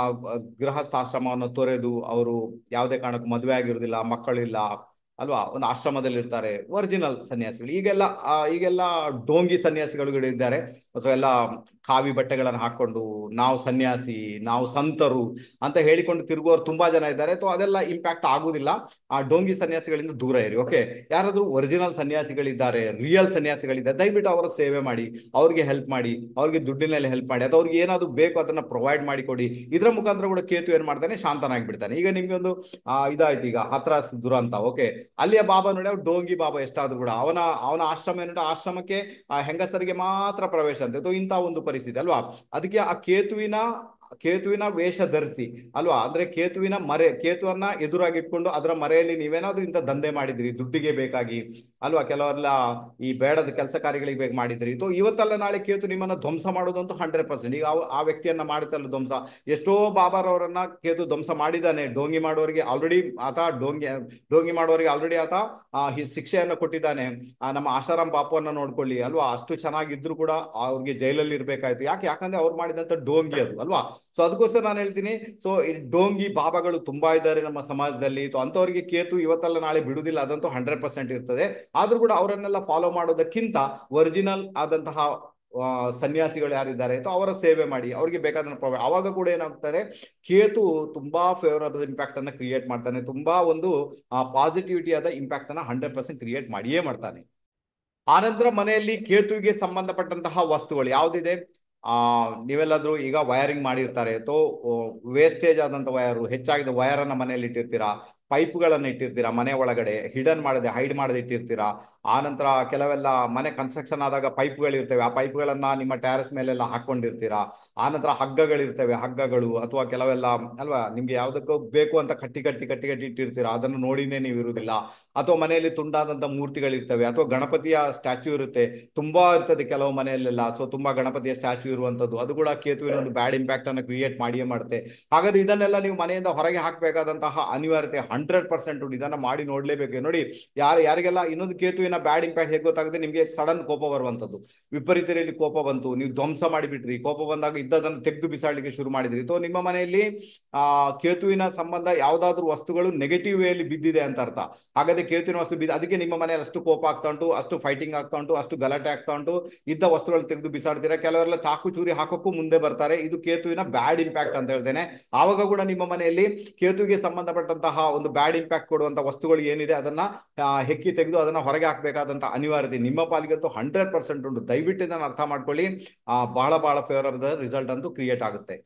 ಗೃಹಸ್ಥಾಶ್ರಮವನ್ನು ತೊರೆದು ಅವರು ಯಾವುದೇ ಕಾರಣಕ್ಕೂ ಮದುವೆ ಆಗಿರುವುದಿಲ್ಲ, ಮಕ್ಕಳಿಲ್ಲ ಅಲ್ವಾ, ಒಂದು ಆಶ್ರಮದಲ್ಲಿ ಇರ್ತಾರೆ, ಒರಿಜಿನಲ್ ಸನ್ಯಾಸಿಗಳು. ಈಗೆಲ್ಲ ಡೋಂಗಿ ಸನ್ಯಾಸಿಗಳು ಇದ್ದಾರೆ. ಸೊ ಎಲ್ಲ ಕಾವಿ ಬಟ್ಟೆಗಳನ್ನು ಹಾಕೊಂಡು ನಾವು ಸನ್ಯಾಸಿ, ನಾವು ಸಂತರು ಅಂತ ಹೇಳಿಕೊಂಡು ತಿರುಗುವವರು ತುಂಬಾ ಜನ ಇದ್ದಾರೆ. ಸೊ ಅದೆಲ್ಲ ಇಂಪ್ಯಾಕ್ಟ್ ಆಗುದಿಲ್ಲ. ಆ ಡೋಂಗಿ ಸನ್ಯಾಸಿಗಳಿಂದ ದೂರ ಇರಿ. ಓಕೆ. ಯಾರಾದ್ರೂ ಒರಿಜಿನಲ್ ಸನ್ಯಾಸಿಗಳಿದ್ದಾರೆ, ರಿಯಲ್ ಸನ್ಯಾಸಿಗಳಿದ್ದಾರೆ, ದಯವಿಟ್ಟು ಅವರ ಸೇವೆ ಮಾಡಿ, ಅವ್ರಿಗೆ ಹೆಲ್ಪ್ ಮಾಡಿ, ಅವ್ರಿಗೆ ದುಡ್ಡಿನಲ್ಲಿ ಹೆಲ್ಪ್ ಮಾಡಿ, ಅಥವಾ ಅವ್ರಿಗೆ ಏನಾದ್ರು ಬೇಕು ಅದನ್ನ ಪ್ರೊವೈಡ್ ಮಾಡಿ ಕೊಡಿ. ಇದರ ಮುಖಾಂತರ ಕೂಡ ಕೇತು ಏನ್ ಮಾಡ್ತಾನೆ, ಶಾಂತನಾಗಿ ಬಿಡ್ತಾನೆ. ಈಗ ನಿಮ್ಗೆ ಒಂದು ಇದಾಯ್ತು, ಈಗ ಹತ್ರಾಸ್ ದುರಂತ. ಓಕೆ. ಅಲ್ಲಿಯ ಬಾಬಾ ನೋಡಿ, ಅವ್ರು ಡೋಂಗಿ ಬಾಬಾ ಎಷ್ಟಾದ್ರೂ ಕೂಡ ಅವನ ಆಶ್ರಮ ಏನಂటే ಆಶ್ರಮಕ್ಕೆ ಹೆಂಗಸರಿಗೆ ಮಾತ್ರ ಪ್ರವೇಶ ಅಂತ. ಇಂಥ ಒಂದು ಪರಿಸ್ಥಿತಿ ಅಲ್ವಾ. ಅದಕ್ಕೆ ಆ ಕೇತುವಿನ ವೇಷ ಧರಿಸಿ ಅಲ್ವಾ, ಅಂದ್ರೆ ಕೇತುವನ್ನ ಎದುರಾಗಿಟ್ಕೊಂಡು ಅದರ ಮರೆಯಲ್ಲಿ ನೀವೇನಾದ್ರೂ ಇಂಥ ದಂಧೆ ಮಾಡಿದ್ರಿ ದುಡ್ಡಿಗೆ ಬೇಕಾಗಿ, ಅಲ್ವಾ, ಕೆಲವರೆಲ್ಲ ಈ ಬೇಡದ ಕೆಲಸ ಕಾರ್ಯಗಳಿಗೆ ಬೇಗ ಮಾಡಿದ್ರಿ. ಇವತ್ತಲ್ಲ ನಾಳೆ ಕೇತು ನಿಮ್ಮನ್ನ ಧ್ವಂಸ ಮಾಡೋದಂತೂ 100%. ಈಗ ಆ ವ್ಯಕ್ತಿಯನ್ನ ಮಾಡುತ್ತಲ್ಲ ಧ್ವಂಸ. ಎಷ್ಟೋ ಬಾಬಾರವರನ್ನ ಕೇತು ಧ್ವಂಸ ಮಾಡಿದ್ದಾನೆ. ಡೋಂಗಿ ಮಾಡೋರಿಗೆ ಆಲ್ರೆಡಿ ಆತ ಡೋಂಗಿ ಮಾಡೋರಿಗೆ ಆಲ್ರೆಡಿ ಆತ ಶಿಕ್ಷೆಯನ್ನು ಕೊಟ್ಟಿದ್ದಾನೆ. ನಮ್ಮ ಆಶಾರಾಮ್ ಬಾಪುವನ್ನ ನೋಡ್ಕೊಳ್ಳಿ ಅಲ್ವಾ, ಅಷ್ಟು ಚೆನ್ನಾಗಿದ್ರು ಕೂಡ ಅವ್ರಿಗೆ ಜೈಲಲ್ಲಿ ಇರ್ಬೇಕಾಯ್ತು. ಯಾಕಂದ್ರೆ ಅವ್ರು ಮಾಡಿದಂತ ಡೋಂಗಿ ಅದು ಅಲ್ವಾ. ಸೊ ಅದಕ್ಕೋಸ್ಕರ ನಾನು ಹೇಳ್ತೀನಿ, ಸೊ ಈ ಡೋಂಗಿ ಬಾಬಾಗಳು ತುಂಬಾ ಇದ್ದಾರೆ ನಮ್ಮ ಸಮಾಜದಲ್ಲಿ. ಅಂತವರಿಗೆ ಕೇತು ಇವತ್ತಲ್ಲ ನಾಳೆ ಬಿಡುವುದಿಲ್ಲ, ಅದಂತೂ 100% ಇರ್ತದೆ. ಆದ್ರೂ ಕೂಡ ಅವರನ್ನೆಲ್ಲ ಫಾಲೋ ಮಾಡೋದಕ್ಕಿಂತ ಒರಿಜಿನಲ್ ಆದಂತಹ ಸನ್ಯಾಸಿಗಳು ಯಾರಿದ್ದಾರೆ ಅವರ ಸೇವೆ ಮಾಡಿ, ಅವ್ರಿಗೆ ಬೇಕಾದ ಅವಾಗ ಕೂಡ ಏನಾಗ್ತಾರೆ, ಕೇತು ತುಂಬಾ ಫೇವರಬಲ್ ಇಂಪ್ಯಾಕ್ಟ್ ಅನ್ನ ಕ್ರಿಯೇಟ್ ಮಾಡ್ತಾನೆ. ತುಂಬಾ ಒಂದು ಪಾಸಿಟಿವಿಟಿ ಆದ ಇಂಪ್ಯಾಕ್ಟ್ ಅನ್ನ 100% ಕ್ರಿಯೇಟ್ ಮಾಡಿಯೇ ಮಾಡ್ತಾನೆ. ಆನಂತರ ಮನೆಯಲ್ಲಿ ಕೇತುವಿಗೆ ಸಂಬಂಧಪಟ್ಟಂತಹ ವಸ್ತುಗಳು ಯಾವುದಿದೆ, ನೀವೆಲ್ಲಾದ್ರೂ ಈಗ ವೈರಿಂಗ್ ಮಾಡಿರ್ತಾರೆ ಅಥವಾ ವೇಸ್ಟೇಜ್ ಆದಂತ ವೈರು, ಹೆಚ್ಚಾಗಿದ್ದ ವೈರ್ ಅನ್ನ ಮನೆಯಲ್ಲಿ ಇಟ್ಟಿರ್ತೀರಾ, ಪೈಪ್ಗಳನ್ನ ಇಟ್ಟಿರ್ತೀರಾ ಮನೆ ಒಳಗಡೆ, ಹೈಡ್ ಮಾಡದೆ ಇಟ್ಟಿರ್ತೀರಾ. ಆನಂತರ ಕೆಲವೆಲ್ಲ ಮನೆ ಕನ್ಸ್ಟ್ರಕ್ಷನ್ ಆದಾಗ ಪೈಪ್ಗಳಿರ್ತವೆ, ಆ ಪೈಪ್ಗಳನ್ನ ನಿಮ್ಮ ಟ್ಯಾರೆಸ್ ಮೇಲೆಲ್ಲ ಹಾಕೊಂಡಿರ್ತೀರಾ. ಆನಂತರ ಹಗ್ಗಗಳಿರ್ತವೆ, ಹಗ್ಗಗಳು ಅಥವಾ ಕೆಲವೆಲ್ಲ ಅಲ್ವಾ, ನಿಮ್ಗೆ ಯಾವ್ದಕ್ಕೂ ಬೇಕು ಅಂತ ಕಟ್ಟಿ ಕಟ್ಟಿ ಕಟ್ಟಿ ಕಟ್ಟಿ ಇಟ್ಟಿರ್ತೀರಾ, ಅದನ್ನು ನೋಡಿನೇ ನೀವು ಇರುವುದಿಲ್ಲ. ಅಥವಾ ಮನೆಯಲ್ಲಿ ತುಂಡಾದಂತ ಮೂರ್ತಿಗಳಿರ್ತವೆ, ಅಥವಾ ಗಣಪತಿಯ ಸ್ಟ್ಯಾಚ್ಯೂ ಇರುತ್ತೆ, ತುಂಬಾ ಇರ್ತದೆ ಕೆಲವು ಮನೆಯಲ್ಲೆಲ್ಲ. ಸೊ ತುಂಬಾ ಗಣಪತಿಯ ಸ್ಟ್ಯಾಚ್ಯೂ ಇರುವಂತದ್ದು, ಅದು ಕೂಡ ಕೇತುವಿನ ಒಂದು ಬ್ಯಾಡ್ ಇಂಪ್ಯಾಕ್ಟ್ ಅನ್ನು ಕ್ರಿಯೇಟ್ ಮಾಡಿಯೇ ಮಾಡುತ್ತೆ. ಹಾಗಾದ್ರೆ ಇದನ್ನೆಲ್ಲ ನೀವು ಮನೆಯಿಂದ ಹೊರಗೆ ಹಾಕಬೇಕಾದಂತಹ ಅನಿವಾರ್ಯತೆ 100% ಉಂಟು. ಇದನ್ನ ಮಾಡಿ ನೋಡ್ಲೇಬೇಕು. ನೋಡಿ, ಯಾರಿಗೆಲ್ಲ ಇನ್ನೊಂದು ಕೇತುವಿನ ಬ್ಯಾಡ್ ಇಂಪ್ಯಾಕ್ಟ್ ಹೇಗೆ ಗೊತ್ತಾಗುತ್ತೆ, ನಿಮ್ಗೆ ಸಡನ್ ಕೋಪ ಬರುವಂತದ್ದು, ವಿಪರೀತ ರೀತಿ ಕೋಪ ಬಂತು, ನೀವು ಧ್ವಂಸ ಮಾಡಿಬಿಟ್ರಿ, ಕೋಪ ಬಂದಾಗ ಇದ್ದದನ್ನು ತೆಗೆದು ಬಿಸಾಡಲಿಕ್ಕೆ ಶುರು ಮಾಡಿದ್ರಿ. ನಿಮ್ಮ ಮನೆಯಲ್ಲಿ ಕೇತುವಿನ ಸಂಬಂಧ ಯಾವ್ದಾದ್ರು ವಸ್ತುಗಳು ನೆಗೆಟಿವ್ ವೇಯಲ್ಲಿ ಬಿದ್ದಿದೆ ಅಂತ ಅರ್ಥ. ಹಾಗಾದ್ರೆ ಕೇತುವಿನ ವಸ್ತು ಬಿದ್ದು, ಅದಕ್ಕೆ ನಿಮ್ಮ ಮನೆಯಲ್ಲಿ ಅಷ್ಟು ಕೋಪ ಆಗ್ತಾ ಉಂಟು, ಅಷ್ಟು ಫೈಟಿಂಗ್ ಆಗ್ತಾ ಉಂಟು, ಅಷ್ಟು ಗಲಾಟೆ ಆಗ್ತಾ ಉಂಟು, ಇದ್ದ ವಸ್ತುಗಳನ್ನು ತೆಗೆದು ಬಿಸಾಡ್ತೀರಾ. ಕೆಲವರೆಲ್ಲ ಚಾಕು ಚೂರಿ ಹಾಕೋಕ್ಕೂ ಮುಂದೆ ಬರ್ತಾರೆ. ಇದು ಕೇತುವಿನ ಬ್ಯಾಡ್ ಇಂಪ್ಯಾಕ್ಟ್ ಅಂತ ಹೇಳ್ತೇನೆ. ಆವಾಗ ಕೂಡ ನಿಮ್ಮ ಮನೆಯಲ್ಲಿ ಕೇತುವಿಗೆ ಸಂಬಂಧಪಟ್ಟಂತಹ ಒಂದು ಬ್ಯಾಡ್ ಇಂಪ್ಯಾಕ್ಟ್ ಕೊಡುವಂತಹ ವಸ್ತುಗಳು ಏನಿದೆ ಅದನ್ನ ಹೆಕ್ಕಿ ತೆಗೆದು ಅದನ್ನ ಹೊರಗೆ ಹಾಕಬೇಕಾದಂತ ಅನಿವಾರ್ಯತೆ ನಿಮ್ಮ ಪಾಲಿಗಂತೂ 100% ಉಂಟು. ದಯವಿಟ್ಟು ಇದನ್ನು ಅರ್ಥ ಮಾಡ್ಕೊಳ್ಳಿ. ಬಹಳ ಬಹಳ ಫೇವರಬಲ್ ರಿಸಲ್ಟ್ ಅಂತೂ ಕ್ರಿಯೇಟ್ ಆಗುತ್ತೆ.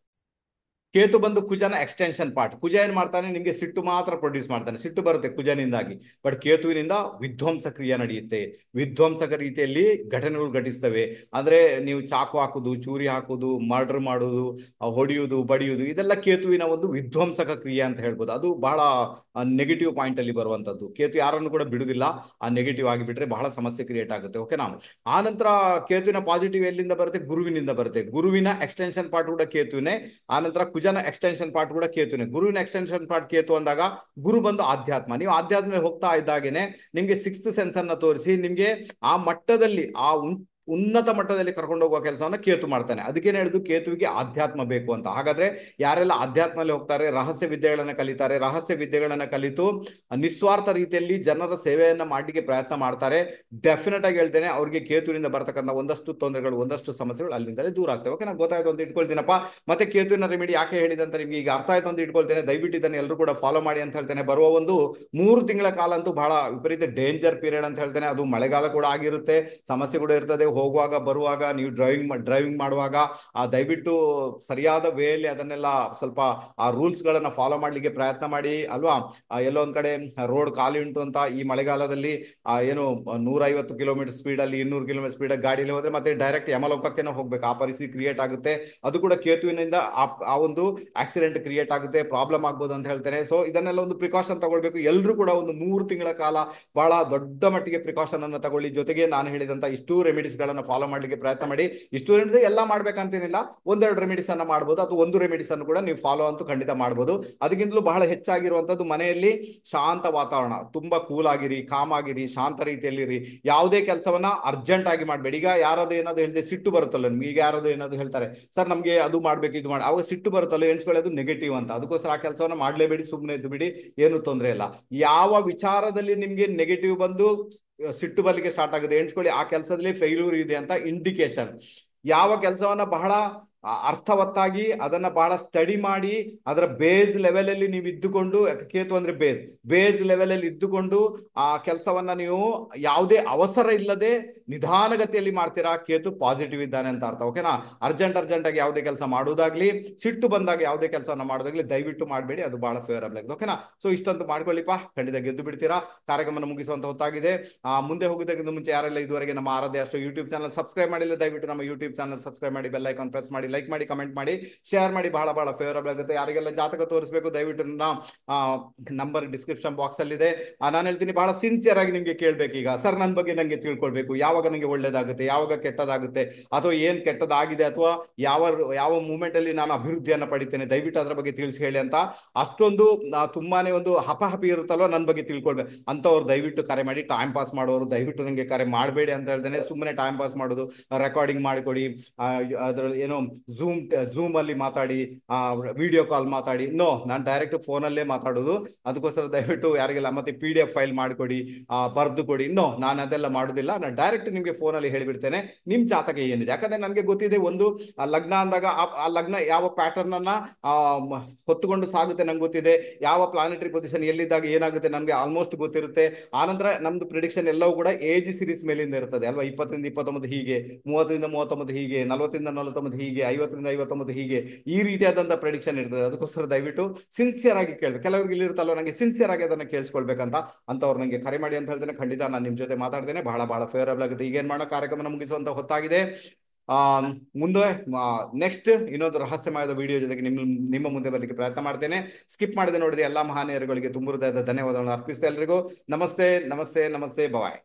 ಕೇತು ಬಂದು ಕುಜನ ಎಕ್ಸ್ಟೆನ್ಷನ್ ಪಾರ್ಟ್. ಕುಜ ಏನ್ ಮಾಡ್ತಾನೆ, ನಿಮ್ಗೆ ಸಿಟ್ಟು ಮಾತ್ರ ಪ್ರೊಡ್ಯೂಸ್ ಮಾಡ್ತಾನೆ, ಸಿಟ್ಟು ಬರುತ್ತೆ ಕುಜನಿಂದಾಗಿ. ಬಟ್ ಕೇತುವಿನಿಂದ ವಿಧ್ವಂಸ ಕ್ರಿಯೆ ನಡೆಯುತ್ತೆ, ವಿಧ್ವಂಸಕ ರೀತಿಯಲ್ಲಿ ಘಟನೆಗಳು ಘಟಿಸ್ತವೆ. ಅಂದ್ರೆ ನೀವು ಚಾಕು ಹಾಕುದು, ಚೂರಿ ಹಾಕುದು, ಮರ್ಡರ್ ಮಾಡುವುದು, ಹೊಡೆಯುವುದು, ಬಡಿಯುವುದು, ಇದೆಲ್ಲ ಕೇತುವಿನ ಒಂದು ವಿಧ್ವಂಸಕ ಕ್ರಿಯೆ ಅಂತ ಹೇಳ್ಬೋದು. ಅದು ಬಹಳ ನೆಗೆಟಿವ್ ಪಾಯಿಂಟ್ ಅಲ್ಲಿ ಬರುವಂತದ್ದು. ಕೇತು ಯಾರನ್ನು ಕೂಡ ಬಿಡುದಿಲ್ಲ, ಆ ನೆಗೆಟಿವ್ ಆಗಿ ಬಿಟ್ರೆ ಬಹಳ ಸಮಸ್ಯೆ ಕ್ರಿಯೇಟ್ ಆಗುತ್ತೆ. ಓಕೆನಾ. ಆ ನಂತರ ಕೇತುವಿನ ಪಾಸಿಟಿವ್ ಎಲ್ಲಿಂದ ಬರುತ್ತೆ, ಗುರುವಿನಿಂದ ಬರುತ್ತೆ. ಗುರುವಿನ ಎಕ್ಸ್ಟೆನ್ಷನ್ ಪಾರ್ಟ್ ಕೂಡ ಕೇತುವಿನೇ. ಆನಂತರ ಕುಜನ ಎಕ್ಸ್ಟೆನ್ಷನ್ ಪಾರ್ಟ್ ಕೂಡ ಕೇತುವಿನೇ. ಗುರುವಿನ ಎಕ್ಸ್ಟೆನ್ಷನ್ ಪಾರ್ಟ್ ಕೇತು ಅಂದಾಗ ಗುರು ಬಂದು ಆಧ್ಯಾತ್ಮ. ನೀವು ಆಧ್ಯಾತ್ಮ ಹೋಗ್ತಾ ಇದ್ದಾಗೇನೆ ನಿಮ್ಗೆ ಸಿಕ್ಸ್ತ್ ಸೆನ್ಸ್ ಅನ್ನ ತೋರಿಸಿ ನಿಮ್ಗೆ ಆ ಮಟ್ಟದಲ್ಲಿ ಉನ್ನತ ಮಟ್ಟದಲ್ಲಿ ಕರ್ಕೊಂಡು ಹೋಗುವ ಕೆಲಸವನ್ನ ಕೇತು ಮಾಡ್ತಾನೆ. ಅದಕ್ಕೇನು ಹೇಳಿದ್ದು, ಕೇತುವಿಗೆ ಆಧ್ಯಾತ್ಮ ಬೇಕು ಅಂತ. ಹಾಗಾದ್ರೆ ಯಾರೆಲ್ಲ ಆಧ್ಯಾತ್ಮದಲ್ಲಿ ಹೋಗ್ತಾರೆ, ರಹಸ್ಯ ವಿದ್ಯೆಗಳನ್ನ ಕಲಿತಾರೆ, ರಹಸ್ಯ ವಿದ್ಯೆಗಳನ್ನ ಕಲಿತು ನಿಸ್ವಾರ್ಥ ರೀತಿಯಲ್ಲಿ ಜನರ ಸೇವೆಯನ್ನ ಮಾಡಲಿಕ್ಕೆ ಪ್ರಯತ್ನ ಮಾಡ್ತಾರೆ, ಡೆಫಿನೆಟ್ ಆಗಿ ಹೇಳ್ತೇನೆ ಅವ್ರಿಗೆ ಕೇತುವಿನಿಂದ ಬರ್ತಕ್ಕಂಥ ಒಂದಷ್ಟು ತೊಂದರೆಗಳು, ಒಂದಷ್ಟು ಸಮಸ್ಯೆಗಳು ಅಲ್ಲಿಂದಲೇ ದೂರ ಆಗ್ತವೆ. ಓಕೆ, ನಾನು ಗೊತ್ತಾಯ್ತು ಅಂತ ಇಟ್ಕೊಳ್ತೀನಪ್ಪ. ಮತ್ತೆ ಕೇತುವಿನ ರೆಮಿಡಿ ಯಾಕೆ ಹೇಳಿದೆ ಅಂತ ನಿಮ್ಗೆ ಈಗ ಅರ್ಥ ಆಯ್ತು ಅಂತ ಇಟ್ಕೊಳ್ತೇನೆ. ದಯವಿಟ್ಟು ಇದನ್ನು ಎಲ್ಲರೂ ಕೂಡ ಫಾಲೋ ಮಾಡಿ ಅಂತ ಹೇಳ್ತೇನೆ. ಬರುವ ಒಂದು 3 ತಿಂಗಳ ಕಾಲ ಅಂತೂ ಬಹಳ ವಿಪರೀತ ಡೇಂಜರ್ ಪೀರಿಯಡ್ ಅಂತ ಹೇಳ್ತೇನೆ. ಅದು ಮಳೆಗಾಲ ಕೂಡ ಆಗಿರುತ್ತೆ, ಸಮಸ್ಯೆ ಕೂಡ ಇರ್ತದೆ. ಹೋಗುವಾಗ ಬರುವಾಗ ನೀವು ಡ್ರೈವಿಂಗ್ ಮಾಡುವಾಗ ದಯವಿಟ್ಟು ಸರಿಯಾದ ವೇಯಲ್ಲಿ ಅದನ್ನೆಲ್ಲ ಸ್ವಲ್ಪ ಆ ರೂಲ್ಸ್ ಗಳನ್ನ ಫಾಲೋ ಮಾಡ್ಲಿಕ್ಕೆ ಪ್ರಯತ್ನ ಮಾಡಿ ಅಲ್ವಾ. ಎಲ್ಲೋ ಒಂದ್ ಕಡೆ ರೋಡ್ ಖಾಲಿ ಉಂಟು ಅಂತ ಈ ಮಳೆಗಾಲದಲ್ಲಿ ಏನು 150 ಕಿಲೋಮೀಟರ್ ಸ್ಪೀಡ್ ಅಲ್ಲಿ 200 ಕಿಲೋಮೀಟರ್ ಸ್ಪೀಡ್ ಗಾಡಿಯಲ್ಲಿ ಹೋದ್ರೆ ಮತ್ತೆ ಡೈರೆಕ್ಟ್ ಯಮಲೋಕಕ್ಕೆ ಹೋಗ್ಬೇಕು, ಆ ಪರಿಸ್ಥಿತಿ ಕ್ರಿಯೇಟ್ ಆಗುತ್ತೆ. ಅದು ಕೂಡ ಕೇತುವಿನಿಂದ ಆ ಒಂದು ಆಕ್ಸಿಡೆಂಟ್ ಕ್ರಿಯೇಟ್ ಆಗುತ್ತೆ, ಪ್ರಾಬ್ಲಮ್ ಆಗ್ಬೋದು ಅಂತ ಹೇಳ್ತೇನೆ. ಸೊ ಇದನ್ನೆಲ್ಲ ಒಂದು ಪ್ರಿಕಾಷನ್ ತಗೊಳ್ಬೇಕು. ಎಲ್ಲರೂ ಕೂಡ ಒಂದು 3 ತಿಂಗಳ ಕಾಲ ಬಹಳ ದೊಡ್ಡ ಮಟ್ಟಿಗೆ ಪ್ರಿಕಾಷನ್ ಅನ್ನು ತಗೊಳ್ಳಿ. ಜೊತೆಗೆ ನಾನು ಹೇಳಿದಂತ ಇಷ್ಟು ರೆಮಿಡೀಸ್ ಗಳನ್ನ ಫಾಲೋ ಮಾಡ್ಲಿಕ್ಕೆ ಪ್ರಯತ್ನ ಮಾಡಿ. ಇಷ್ಟು ಎಲ್ಲ ಮಾಡ್ಬೇಕಂತೇನಿಲ್ಲ, ಒಂದೆರಡು ರೆಮಿಡೀಸ್ ಅನ್ನ ಮಾಡಬಹುದು, ಅಥವಾ ಒಂದು ರೆಮಿಡೀಸ್ ಅನ್ನು ಕೂಡ ನೀವು ಫಾಲೋ ಅಂತೂ ಖಂಡಿತ ಮಾಡಬಹುದು. ಅದಕ್ಕಿಂತಲೂ ಬಹಳ ಹೆಚ್ಚಾಗಿರುವಂತದ್ದು ಮನೆಯಲ್ಲಿ ಶಾಂತ ವಾತಾವರಣ, ತುಂಬಾ ಕೂಲ್ ಆಗಿರಿ, ಕಾಮ್ ಆಗಿರಿ, ಶಾಂತ ರೀತಿಯಲ್ಲಿರಿ. ಯಾವುದೇ ಕೆಲಸವನ್ನ ಅರ್ಜೆಂಟ್ ಆಗಿ ಮಾಡಬೇಡಿ. ಈಗ ಯಾರಾದ್ರೂ ಏನಾದ್ರು ಹೇಳಿದ್ರೆ ಸಿಟ್ಟು ಬರುತ್ತಲ್ಲ ನಿಮ್ಗೆ, ಈಗ ಯಾರಾದ್ರೂ ಏನಾದ್ರು ಹೇಳ್ತಾರೆ, ಸರ್ ನಮ್ಗೆ ಅದು ಮಾಡ್ಬೇಕು ಇದು ಮಾಡಿ, ಅವಾಗ ಸಿಟ್ಟು ಬರುತ್ತಲ್ಲ, ಎಣಿಸ್ಕೊಳ್ಳೋದು ನೆಗೆಟಿವ್ ಅಂತ. ಅದಕ್ಕೋಸ್ಕರ ಆ ಕೆಲಸವನ್ನ ಮಾಡಲೇಬೇಡಿ, ಸುಮ್ಮನೆ ಇದ್ದು ಬಿಡಿ, ಏನು ತೊಂದರೆ ಇಲ್ಲ. ಯಾವ ವಿಚಾರದಲ್ಲಿ ನಿಮ್ಗೆ ನೆಗೆಟಿವ್ ಬಂದು ಸಿಟ್ಟು ಬರ್ಲಿಕ್ಕೆ ಸ್ಟಾರ್ಟ್ ಆಗುತ್ತೆ ಎಣಿಸ್ಕೊಳ್ಳಿ, ಆ ಕೆಲಸದಲ್ಲಿ ಫೇಲ್ಯೂರ್ ಇದೆ ಅಂತ ಇಂಡಿಕೇಶನ್. ಯಾವ ಕೆಲಸವನ್ನ ಬಹಳ ಅರ್ಥವತ್ತಾಗಿ ಅದನ್ನ ಬಹಳ ಸ್ಟಡಿ ಮಾಡಿ ಅದರ ಬೇಸ್ ಲೆವೆಲ್ ಅಲ್ಲಿ ನೀವು ಇದ್ದುಕೊಂಡು, ಕೇತು ಅಂದ್ರೆ ಬೇಸ್ ಲೆವೆಲ್ ಅಲ್ಲಿ ಇದ್ದುಕೊಂಡು ಆ ಕೆಲಸವನ್ನ ನೀವು ಯಾವುದೇ ಅವಸರ ಇಲ್ಲದೆ ನಿಧಾನಗತಿಯಲ್ಲಿ ಮಾಡ್ತೀರಾ, ಕೇತು ಪಾಸಿಟಿವ್ ಇದ್ದಾನೆ ಅಂತ ಅರ್ಥ. ಓಕೆನಾ. ಅರ್ಜೆಂಟ್ ಆಗಿ ಯಾವುದೇ ಕೆಲಸ ಮಾಡುವುದಾಗ್ಲಿ, ಸಿಟ್ಟು ಬಂದಾಗ ಯಾವುದೇ ಕೆಲಸವನ್ನ ಮಾಡೋದಾಗ್ಲಿ ದಯವಿಟ್ಟು ಮಾಡಬೇಡಿ, ಅದು ಬಹಳ ಫೇವರಬಲ್ ಆಗಿದೆ. ಓಕೆನಾ. ಸೊ ಇಷ್ಟೊಂದು ಮಾಡ್ಕೊಳ್ಳಿಪ್ಪ, ಖಂಡಿತ ಗೆದ್ದು ಬಿಡ್ತೀರಾ. ಕಾರ್ಯಕ್ರಮ ಮುಗಿಸುವಂತ ಹೊತ್ತಾಗಿದೆ. ಮುಂದೆ ಹೋಗೋದಕ್ಕಿಂತ ಮುಂಚೆ ಯಾರೆಲ್ಲ ಇದುವರೆಗೆ ನಮ್ಮ ಆರಾಧ್ಯ ಅಷ್ಟೋ ಯೂಟ್ಯೂಬ್ ಚಾನಲ್ ಸಬ್ಸ್ಕ್ರೈಬ್ ಮಾಡಿಲ್ಲ, ದಯವಿಟ್ಟು ನಮ್ಮ ಯೂಟ್ಯೂಬ್ ಚಾನಲ್ ಸಬ್ಸ್ಕ್ರೈಬ್ ಮಾಡಿ, ಬೆಲ್ ಐಕಾನ್ ಪ್ರೆಸ್ ಮಾಡಿ, ಲೈಕ್ ಮಾಡಿ, ಕಮೆಂಟ್ ಮಾಡಿ, ಶೇರ್ ಮಾಡಿ. ಬಹಳ ಬಹಳ ಫೇವರಬಲ್ ಆಗುತ್ತೆ. ಯಾರಿಗೆಲ್ಲ ಜಾತಕ ತೋರಿಸಬೇಕು ದಯವಿಟ್ಟು ನನ್ನ ನಂಬರ್ ಡಿಸ್ಕ್ರಿಪ್ಷನ್ ಬಾಕ್ಸ್ ಅಲ್ಲಿ ಇದೆ. ನಾನು ಹೇಳ್ತೀನಿ, ಬಹಳ ಸಿನ್ಸಿಯರ್ ಆಗಿ ನಿಮ್ಗೆ ಕೇಳ್ಬೇಕು. ಈಗ ಸರ್ ನನ್ನ ಬಗ್ಗೆ ನಂಗೆ ತಿಳ್ಕೊಳ್ಬೇಕು, ಯಾವಾಗ ನಂಗೆ ಒಳ್ಳೇದಾಗುತ್ತೆ, ಯಾವಾಗ ಕೆಟ್ಟದಾಗುತ್ತೆ, ಅಥವಾ ಏನ್ ಕೆಟ್ಟದಾಗಿದೆ, ಅಥವಾ ಯಾವ ಯಾವ ಮೂಮೆಂಟ್ ಅಲ್ಲಿ ನಾನು ಅಭಿವೃದ್ಧಿಯನ್ನ ಪಡಿತೇನೆ, ದಯವಿಟ್ಟು ಅದ್ರ ಬಗ್ಗೆ ತಿಳಿಸಿ ಹೇಳಿ ಅಂತ ಅಷ್ಟೊಂದು ತುಂಬಾನೇ ಒಂದು ಹಪಹಪಿ ಇರುತ್ತಲ್ವ ನನ್ನ ಬಗ್ಗೆ ತಿಳ್ಕೊಳ್ಬೇಕು ಅಂತವ್ರು ದಯವಿಟ್ಟು ಕರೆ ಮಾಡಿ. ಟೈಮ್ ಪಾಸ್ ಮಾಡೋರು ದಯವಿಟ್ಟು ನನಗೆ ಕರೆ ಮಾಡಬೇಡಿ ಅಂತ ಹೇಳ್ತೇನೆ. ಸುಮ್ಮನೆ ಟೈಮ್ ಪಾಸ್ ಮಾಡೋದು, ರೆಕಾರ್ಡಿಂಗ್ ಮಾಡಿಕೊಡಿ, ಅದ್ರಲ್ಲಿ ಏನೋ ಝೂಮ್ ಅಲ್ಲಿ ಮಾತಾಡಿ, ವಿಡಿಯೋ ಕಾಲ್ ಮಾತಾಡಿ, ನೋ, ನಾನು ಡೈರೆಕ್ಟ್ ಫೋನಲ್ಲೇ ಮಾತಾಡೋದು. ಅದಕ್ಕೋಸ್ಕರ ದಯವಿಟ್ಟು ಯಾರಿಗೆಲ್ಲ ಮತ್ತೆ PDF ಫೈಲ್ ಮಾಡಿಕೊಡಿ, ಬರ್ದು ಕೊಡಿ. ನೋ, ನಾನು ಅದೆಲ್ಲ ಮಾಡೋದಿಲ್ಲ. ನಾನು ಡೈರೆಕ್ಟ್ ನಿಮ್ಗೆ ಫೋನಲ್ಲಿ ಹೇಳಿಬಿಡ್ತೇನೆ ನಿಮ್ ಜಾತಕ ಏನಿದೆ. ಯಾಕಂದ್ರೆ ನನಗೆ ಗೊತ್ತಿದೆ, ಒಂದು ಲಗ್ನ ಅಂದಾಗ ಆ ಲಗ್ನ ಯಾವ ಪ್ಯಾಟರ್ನ್ ಅನ್ನ ಹೊತ್ತುಕೊಂಡು ಸಾಗುತ್ತೆ ನಂಗೆ ಗೊತ್ತಿದೆ. ಯಾವ ಪ್ಲಾನೆಟರಿ ಪೊಸಿಷನ್ ಎಲ್ಲಿದ್ದಾಗ ಏನಾಗುತ್ತೆ ನಮ್ಗೆ ಆಲ್ಮೋಸ್ಟ್ ಗೊತ್ತಿರುತ್ತೆ. ಆನಂತರ ನಮ್ದು ಪ್ರಿಡಿಕ್ಷನ್ ಎಲ್ಲವೂ ಕೂಡ ಏಜ್ ಸೀರೀಸ್ ಮೇಲಿಂದ ಇರ್ತದೆ ಅಲ್ವಾ. 20ರಿಂದ 29 ಹೀಗೆ, 30ರಿಂದ 39 ಹೀಗೆ, 40ರಿಂದ 49 ಹೀಗೆ, 50ರಿಂದ 59 ಹೀಗೆ, ಈ ರೀತಿಯಾದಂತಹ ಪ್ರಿಡಿಕ್ಷನ್ ಇರ್ತದೆ. ಅದಕ್ಕೋಸ್ಕರ ದಯವಿಟ್ಟು ಸಿನ್ಸಿಯರ್ ಆಗಿ ಕೇಳ್ಬೇಕು. ಕೆಲವರಿಗೆ ಇಲ್ಲಿ ಇರುತ್ತಲ್ವ, ನಂಗೆ ಸಿನ್ಸಿಯರ್ ಆಗಿ ಅದನ್ನ ಕೇಳಿಸ್ಕೊಳ್ಬೇಕಂತ ಅಂತವ್ರು ನಂಗೆ ಕರೆ ಮಾಡಿ ಅಂತ ಹೇಳ್ತೇನೆ. ಖಂಡಿತ ನಾನು ನಿಮ್ ಜೊತೆ ಮಾತಾಡ್ತೇನೆ. ಬಹಳ ಬಹಳ ಫೇವರಬಲ್ ಆಗುತ್ತೆ. ಈಗೇನ್ ಮಾಡೋ, ಕಾರ್ಯಕ್ರಮ ಮುಗಿಸುವಂತ ಹೊತ್ತಾಗಿದೆ. ಆ ಮುಂದೆ ನೆಕ್ಸ್ಟ್ ಇನ್ನೊಂದು ರಹಸ್ಯಮಯದ ವಿಡಿಯೋ ಜೊತೆಗೆ ನಿಮ್ಮ ಮುಂದೆ ಬರಲಿಕ್ಕೆ ಪ್ರಯತ್ನ ಮಾಡ್ತೇನೆ. ಸ್ಕಿಪ್ ಮಾಡದೆ ನೋಡಿದ ಎಲ್ಲಾ ಮಹಾನೀಯರುಗಳಿಗೆ ತುಂಬ ಹೃದಯದ ಧನ್ಯವಾದಗಳನ್ನು ಅರ್ಪಿಸ್ತಾ ಎಲ್ರಿಗೂ ನಮಸ್ತೆ, ನಮಸ್ತೆ, ನಮಸ್ತೆ, ಬಾಯ್.